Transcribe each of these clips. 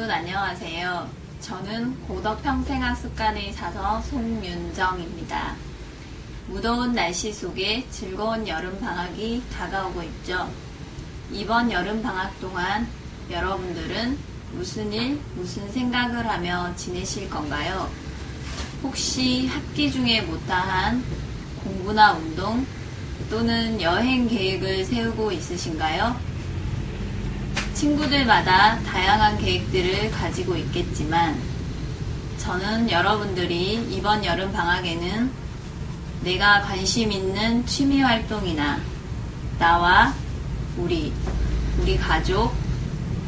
여러분 안녕하세요. 저는 고덕 평생학습관의 사서 송윤정입니다. 무더운 날씨 속에 즐거운 여름방학이 다가오고 있죠. 이번 여름방학 동안 여러분들은 무슨 일, 무슨 생각을 하며 지내실 건가요? 혹시 학기 중에 못다한 공부나 운동 또는 여행 계획을 세우고 있으신가요? 친구들마다 다양한 계획들을 가지고 있겠지만 저는 여러분들이 이번 여름 방학에는 내가 관심 있는 취미 활동이나 나와 우리 가족,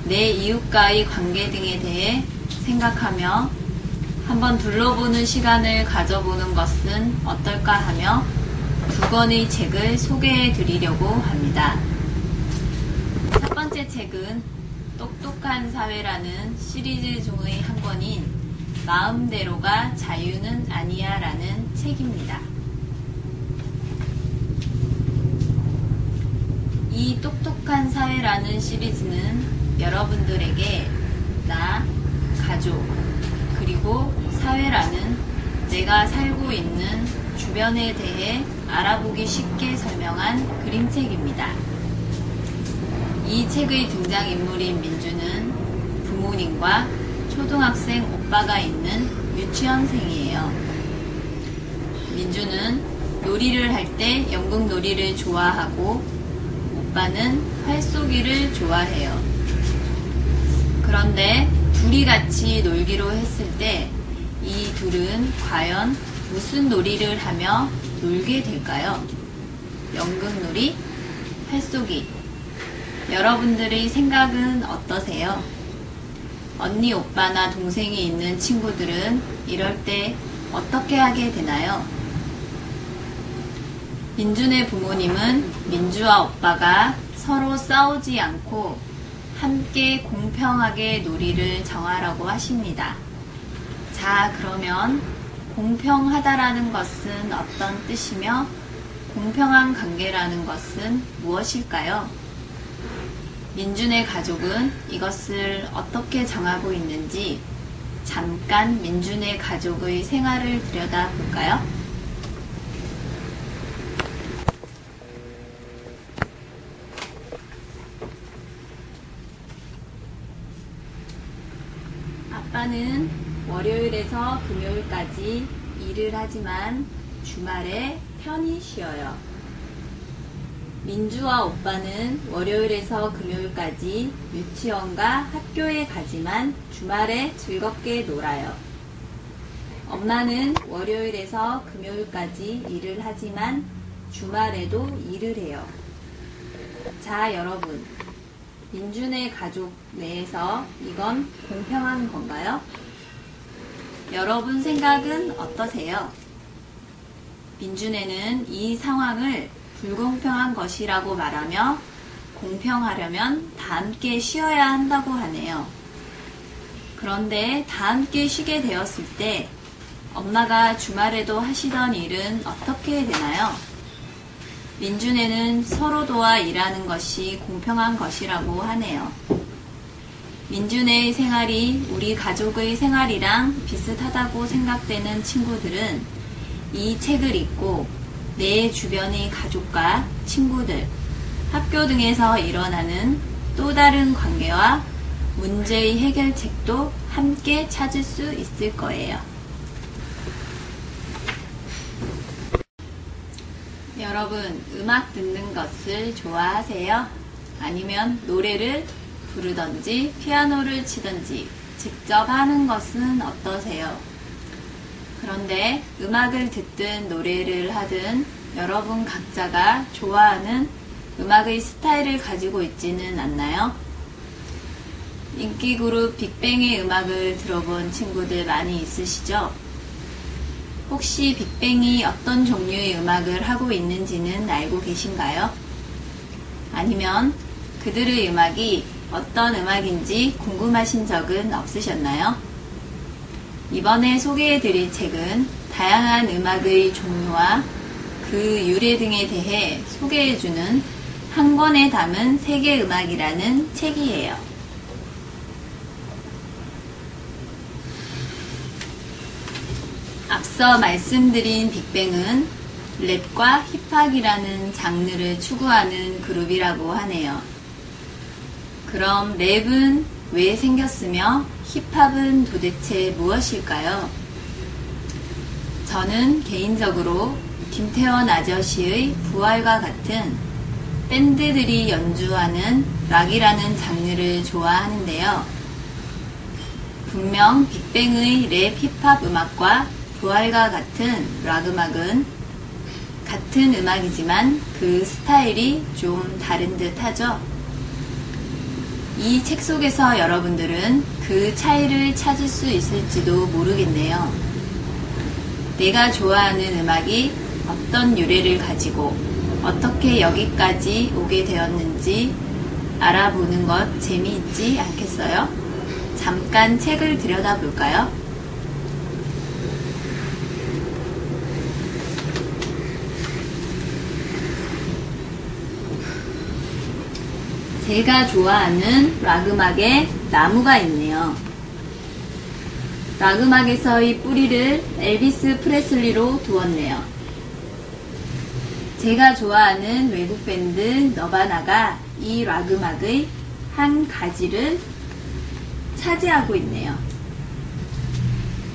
내 이웃과의 관계 등에 대해 생각하며 한번 둘러보는 시간을 가져보는 것은 어떨까 하며 두 권의 책을 소개해 드리려고 합니다. 첫 번째 책은 똑똑한 사회라는 시리즈 중의 한 권인 마음대로가 자유는 아니야 라는 책입니다. 이 똑똑한 사회라는 시리즈는 여러분들에게 나, 가족, 그리고 사회라는 내가 살고 있는 주변에 대해 알아보기 쉽게 설명한 그림책입니다. 이 책의 등장인물인 민주는 부모님과 초등학생 오빠가 있는 유치원생이에요. 민주는 놀이를 할 때 연극놀이를 좋아하고 오빠는 활쏘기를 좋아해요. 그런데 둘이 같이 놀기로 했을 때 이 둘은 과연 무슨 놀이를 하며 놀게 될까요? 연극놀이, 활쏘기. 여러분들의 생각은 어떠세요? 언니, 오빠나 동생이 있는 친구들은 이럴 때 어떻게 하게 되나요? 민준의 부모님은 민주와 오빠가 서로 싸우지 않고 함께 공평하게 놀이를 정하라고 하십니다. 자, 그러면 공평하다라는 것은 어떤 뜻이며 공평한 관계라는 것은 무엇일까요? 민준의 가족은 이것을 어떻게 정하고 있는지 잠깐 민준의 가족의 생활을 들여다볼까요? 아빠는 월요일에서 금요일까지 일을 하지만 주말에 편히 쉬어요. 민주와 오빠는 월요일에서 금요일까지 유치원과 학교에 가지만 주말에 즐겁게 놀아요. 엄마는 월요일에서 금요일까지 일을 하지만 주말에도 일을 해요. 자, 여러분. 민준의 가족 내에서 이건 공평한 건가요? 여러분 생각은 어떠세요? 민준에는 이 상황을 불공평한 것이라고 말하며 공평하려면 다 함께 쉬어야 한다고 하네요. 그런데 다 함께 쉬게 되었을 때 엄마가 주말에도 하시던 일은 어떻게 되나요? 민준에는 서로 도와 일하는 것이 공평한 것이라고 하네요. 민준의 생활이 우리 가족의 생활이랑 비슷하다고 생각되는 친구들은 이 책을 읽고 내 주변의 가족과 친구들, 학교 등에서 일어나는 또 다른 관계와 문제의 해결책도 함께 찾을 수 있을 거예요. 여러분, 음악 듣는 것을 좋아하세요? 아니면 노래를 부르던지 피아노를 치던지 직접 하는 것은 어떠세요? 그런데 음악을 듣든 노래를 하든 여러분 각자가 좋아하는 음악의 스타일을 가지고 있지는 않나요? 인기 그룹 빅뱅의 음악을 들어본 친구들 많이 있으시죠? 혹시 빅뱅이 어떤 종류의 음악을 하고 있는지는 알고 계신가요? 아니면 그들의 음악이 어떤 음악인지 궁금하신 적은 없으셨나요? 이번에 소개해드릴 책은 다양한 음악의 종류와 그 유래 등에 대해 소개해주는 한 권에 담은 세계 음악이라는 책이에요. 앞서 말씀드린 빅뱅은 랩과 힙합이라는 장르를 추구하는 그룹이라고 하네요. 그럼 랩은 왜 생겼으며 힙합은 도대체 무엇일까요? 저는 개인적으로 김태원 아저씨의 부활과 같은 밴드들이 연주하는 락이라는 장르를 좋아하는데요. 분명 빅뱅의 랩 힙합 음악과 부활과 같은 락 음악은 같은 음악이지만 그 스타일이 좀 다른 듯 하죠. 이 책 속에서 여러분들은 그 차이를 찾을 수 있을지도 모르겠네요. 내가 좋아하는 음악이 어떤 유래를 가지고 어떻게 여기까지 오게 되었는지 알아보는 것 재미있지 않겠어요? 잠깐 책을 들여다볼까요? 제가 좋아하는 락 음악에 나무가 있네요. 락 음악에서의 뿌리를 엘비스 프레슬리로 두었네요. 제가 좋아하는 외국 밴드 너바나가 이 락 음악의 한 가지를 차지하고 있네요.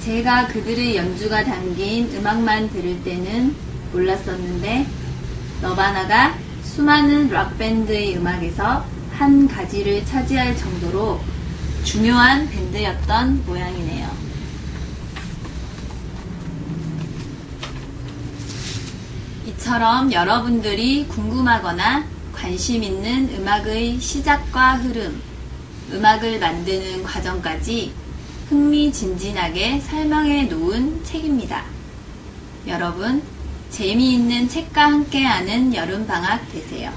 제가 그들의 연주가 담긴 음악만 들을 때는 몰랐었는데 너바나가 수많은 락 밴드의 음악에서 한 가지를 차지할 정도로 중요한 밴드였던 모양이네요. 이처럼 여러분들이 궁금하거나 관심 있는 음악의 시작과 흐름, 음악을 만드는 과정까지 흥미진진하게 설명해 놓은 책입니다. 여러분, 재미있는 책과 함께하는 여름방학 되세요.